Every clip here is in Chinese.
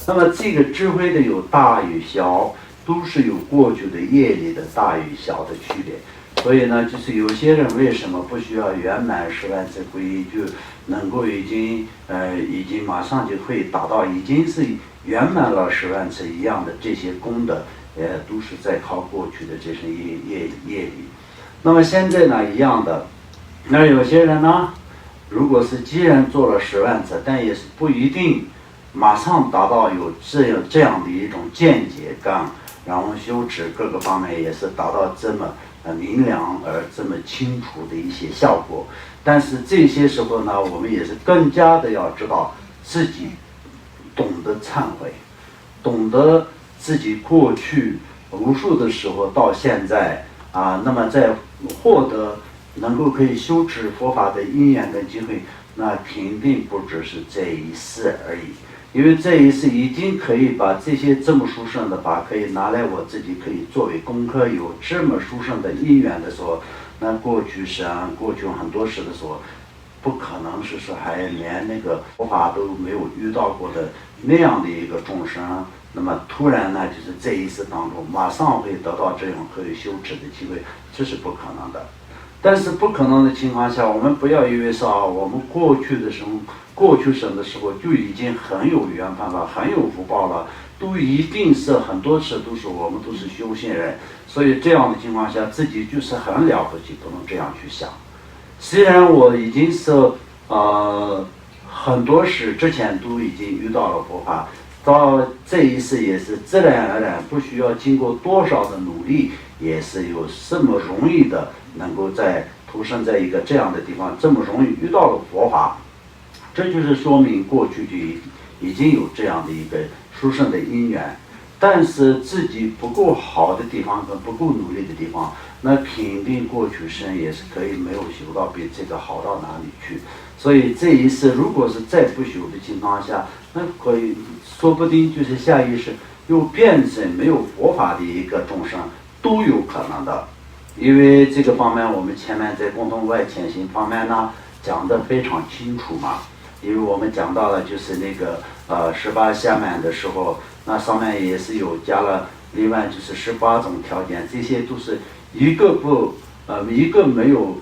那么这个智慧的有大与小，都是有过去的业力的大与小的区别。所以呢，就是有些人为什么不需要圆满10万次皈依就能够已经马上就会达到已经是圆满了10万次一样的这些功德，都是在靠过去的这些业力。那么现在呢，一样的，那有些人呢，如果是既然做了10万次，但也是不一定马上达到有这样的一种见解感，然后修持各个方面也是达到这么明亮而这么清楚的一些效果。但是这些时候呢，我们也是更加的要知道自己懂得忏悔，懂得自己过去无数的时候到现在那么在获得能够可以修持佛法的因缘跟机会，那肯定不只是这一世而已。因为这一世已经可以把这些这么殊胜的法可以拿来我自己可以作为功课，有这么殊胜的因缘的时候，那过去很多事的时候，不可能是说还连那个佛法都没有遇到过的那样的一个众生，那么突然呢，就是这一世当中马上会得到这种可以修持的机会，这是不可能的。但是不可能的情况下，我们不要以为说我们过去生的时候就已经很有缘分了，很有福报了，都一定是很多次我们都是修行人，所以这样的情况下自己就是很了不起，不能这样去想。虽然我已经是很多事之前都已经遇到了佛法，到这一世也是自然而然，不需要经过多少的努力，也是有这么容易的能够投身在一个这样的地方，这么容易遇到了佛法。这就是说明过去就已经有这样的一个殊胜的因缘。但是自己不够好的地方跟不够努力的地方，那肯定过去生也是可以没有修到比这个好到哪里去。所以这一世如果是再不修的情况下，那可以说不定就是下一世又变成没有佛法的一个众生都有可能的。因为这个方面我们前面在共同外潜行方面呢讲得非常清楚嘛。因为我们讲到了就是那个18下满的时候，那上面也是有加了另外就是18种条件，这些都是一个没有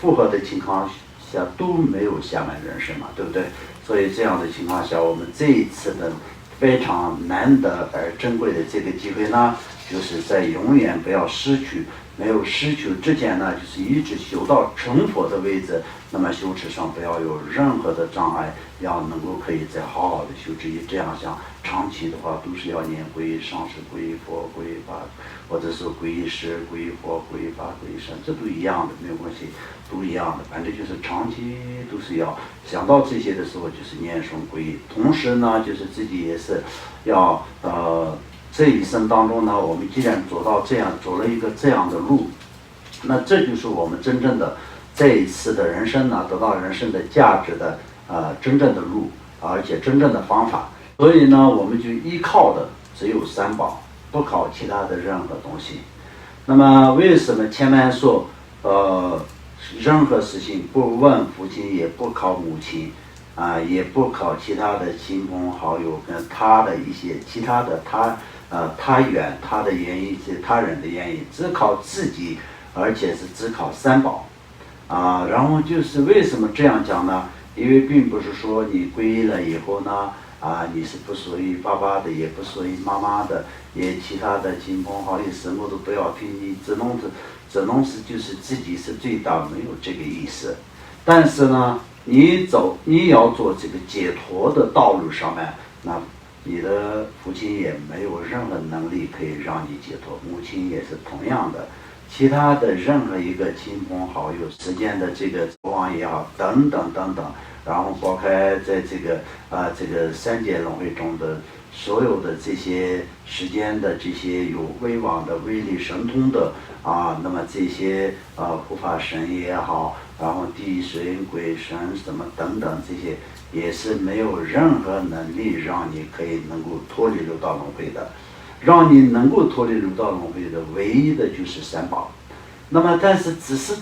符合的情况下都没有下满人生嘛，对不对？所以这样的情况下，我们这一次的非常难得而珍贵的这个机会呢，就是在永远不要失去，没有失去之前呢，就是一直修到成佛的位置，那么修持上不要有任何的障碍，要能够可以再好好的修持。这样想长期的话都是要念皈依上师、皈依佛、皈依法，或者是皈依师、皈依佛、皈依法、皈依僧，这都一样的，没有关系，都一样的。反正就是长期都是要想到这些的时候，就是念诵皈依。同时呢，就是自己也是要这一生当中呢，我们既然走了一个这样的路，那这就是我们真正的这一次的人生呢，得到人生的价值的真正的路，而且真正的方法。所以呢，我们就依靠的只有三宝，不靠其他的任何东西。那么为什么前面说任何事情不问父亲，也不靠母亲也不靠其他的亲朋好友跟他的一些其他的他的原因，他人的原因，只靠自己，而且是只靠三宝然后就是为什么这样讲呢？因为并不是说你皈依了以后呢你是不属于爸爸的，也不属于妈妈的，也其他的亲朋好友什么都不要听，你只能是就是自己是最大，没有这个意思。但是呢，你要做这个解脱的道路上面，那你的父亲也没有任何能力可以让你解脱，母亲也是同样的，其他的任何一个亲朋好友时间的这个国王也好，等等等等，然后包括在这个三界轮回中的所有的这些时间的这些有威望的威力神通的那么这些护法神也好，然后地水鬼神什么等等，这些也是没有任何能力让你可以能够脱离六道轮回的。让你能够脱离六道轮回的唯一的就是三宝。那么但是只是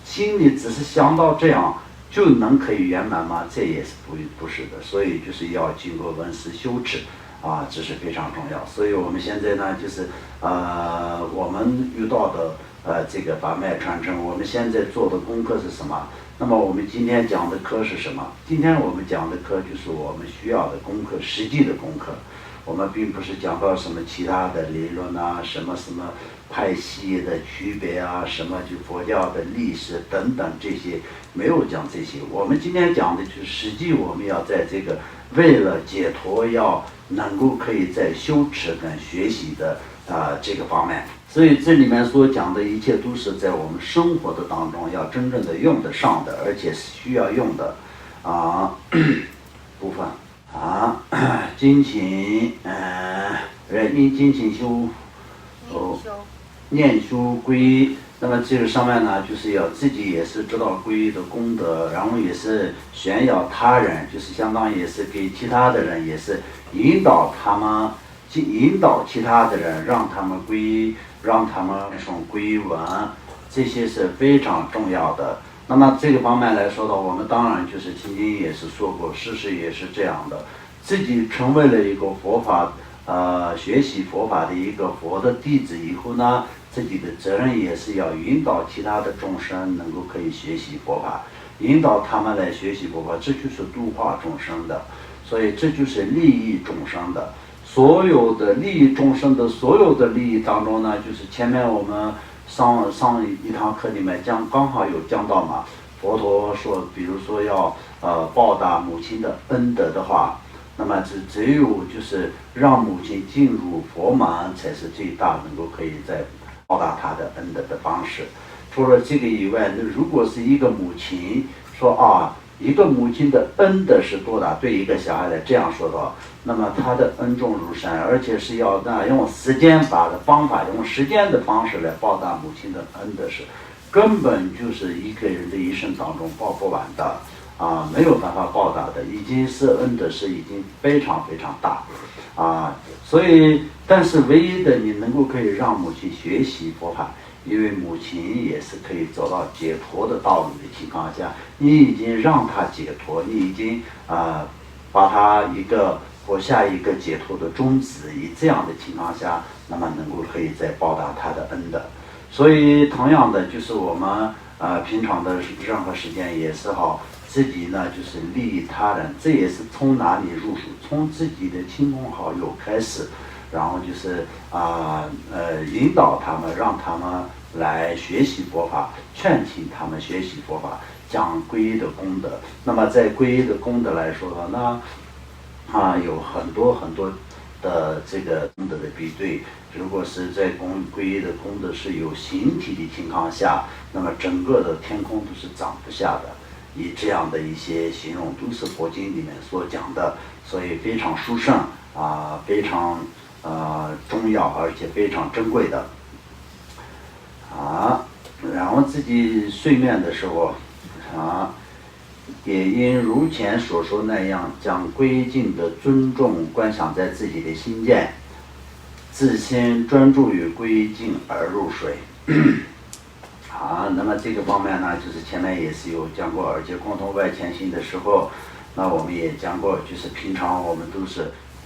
心里只是想到这样就能可以圆满吗？这也是不是的。所以就是要经过闻思修持这是非常重要。所以我们现在呢，就是我们遇到的这个把脉传承，我们现在做的功课是什么？那么我们今天讲的课是什么？今天我们讲的课就是我们需要的功课，实际的功课。我们并不是讲到什么其他的理论什么派系的区别什么就佛教的历史等等这些，没有讲这些。我们今天讲的就是实际我们要在这个为了解脱，要能够可以在修持跟学习的这个方面。所以这里面所讲的一切都是在我们生活的当中要真正的用得上的，而且是需要用的部分。精勤，因精勤修，念修皈依。那么这个上面呢，就是要自己也是知道皈依的功德，然后也是炫耀他人，就是相当于也是给其他的人，也是引导他们，引导其他的人，让他们皈依，让他们诵皈依文，这些是非常重要的。那么这个方面来说的话，我们当然就是曾经也是说过，事实也是这样的，自己成为了一个佛法学习佛法的一个佛的弟子以后呢，自己的责任也是要引导其他的众生能够可以学习佛法，引导他们来学习佛法，这就是度化众生的，所以这就是利益众生的。所有的利益众生的所有的利益当中呢，就是前面我们上一堂课里面刚好有讲到嘛，佛陀说，比如说要报答母亲的恩德的话，那么只有就是让母亲进入佛门才是最大能够可以在报答她的恩德的方式。除了这个以外，那如果是一个母亲说一个母亲的恩德是多大，对一个小孩来这样说的话，那么他的恩重如山，而且是要用时间用时间的方式来报答母亲的恩德，是根本就是一个人的一生当中报不完的没有办法报答的，已经是恩德是已经非常非常大所以但是唯一的你能够可以让母亲学习佛法，因为母亲也是可以走到解脱的道路的情况下，你已经让她解脱，你已经把她活下一个解脱的宗旨，以这样的情况下，那么能够可以再报答她的恩德。所以同样的，就是我们平常的任何时间也是自己呢就是利益他人，这也是从哪里入手？从自己的亲朋好友开始，然后就是引导他们，让他们来学习佛法，劝请他们学习佛法，讲皈依的功德。那么在皈依的功德来说呢，有很多很多的这个功德的比对。如果是在皈依的功德是有形体的情况下，那么整个的天空都是长不下的。以这样的一些形容都是佛经里面所讲的，所以非常殊胜非常重要，而且非常珍贵的然后自己睡眠的时候也应如前所说那样，将归敬的尊重观想在自己的心间，自心专注于归敬而入睡那么这个方面呢，就是前面也是有讲过，而且共同外潜心的时候，那我们也讲过，就是平常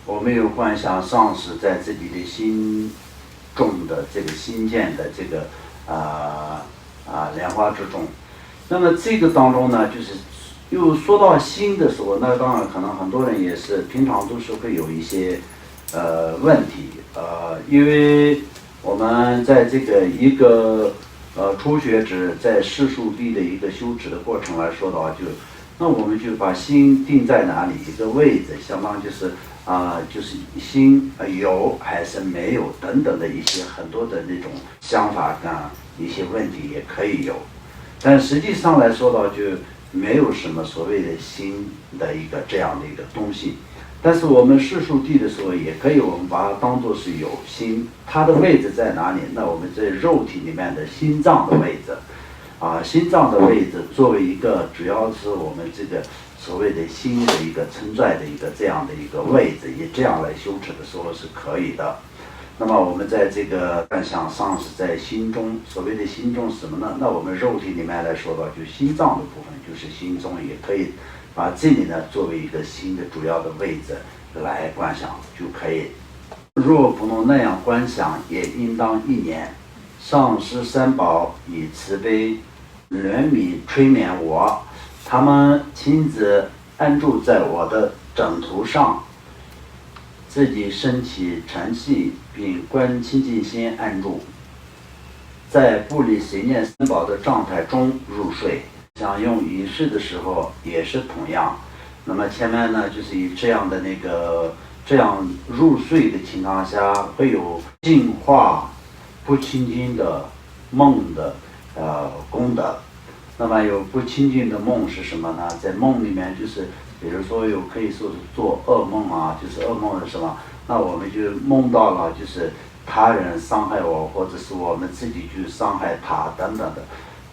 我们有观想上师在自己的心中的这个心间的这个莲花之中。那么这个当中呢，就是又说到心的时候，那当然可能很多人也是平常都是会有一些问题因为我们在这个一个初学者在世俗地的一个修持的过程来说的话，那我们就把心定在哪里一个位置，相当就是就是心有还是没有等等的一些很多的那种想法跟一些问题也可以有，但实际上来说的话，就没有什么所谓的心的一个这样的一个东西。但是我们世俗地的时候，也可以我们把它当作是有心，它的位置在哪里？那我们在肉体里面的心脏的位置心脏的位置作为一个主要是我们这个所谓的心的一个存在的一个这样的一个位置，以这样来修持的时候是可以的。那么我们在这个观想上是在心中，所谓的心中是什么呢？那我们肉体里面来说的，就心脏的部分就是心中，也可以把这里呢作为一个心的主要的位置，来观想就可以。若不能那样观想，也应当意念，上师三宝以慈悲怜悯催眠我，他们亲自安住在我的枕头上，自己升起禅气，并观清净心安住，在不离随念三宝的状态中入睡。想用仪式的时候也是同样。那么前面呢，就是以这样的这样入睡的情况下，会有净化不清净的梦的功德。那么有不清净的梦是什么呢？在梦里面就是，比如说可以说是做噩梦啊，就是噩梦是什么？那我们就梦到了就是他人伤害我，或者是我们自己去伤害他等等的。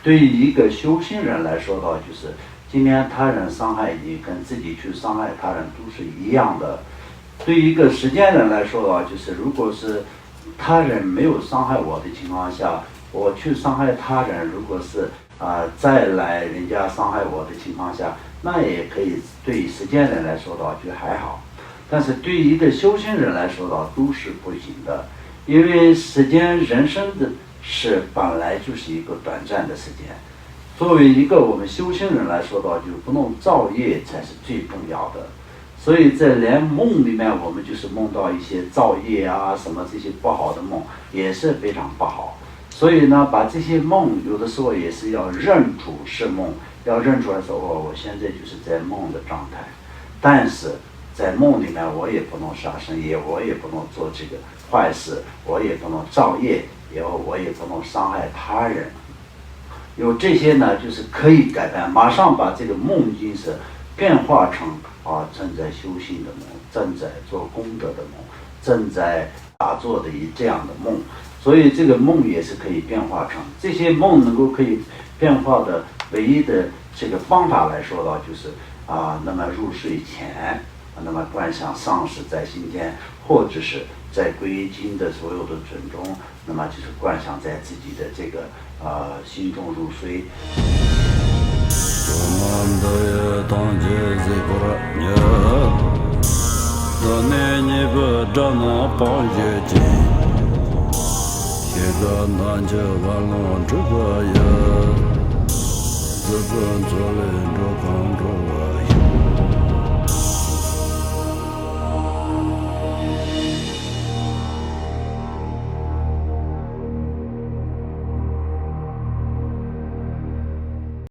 对于一个修行人来说的话，就是今天他人伤害你，跟自己去伤害他人都是一样的。对于一个实践人来说的话，就是如果是他人没有伤害我的情况下，我去伤害他人，如果是再来人家伤害我的情况下，那也可以。对于实践人来说的话就还好，但是对于一个修行人来说的话都是不行的，因为时间人生的是本来就是一个短暂的时间。作为一个我们修行人来说的话，就不能造业才是最重要的。所以在连梦里面，我们就是梦到一些造业啊什么这些不好的梦，也是非常不好。所以呢，把这些梦有的时候也是要认出是梦，要认出来说我现在就是在梦的状态，但是在梦里面我也不能杀生业，我也不能做这个坏事，我也不能造业，我也不能伤害他人。有这些呢，就是可以改变，马上把这个梦境是变化成正在修行的梦，正在做功德的梦，正在打坐的这样的梦。所以这个梦也是可以变化成，这些梦能够可以变化的唯一的这个方法来说的就是那么入睡前那么观想上师在心间，或者是在归经的所有的准中，那么就是观想在自己的这个心中入睡。自本作人着康着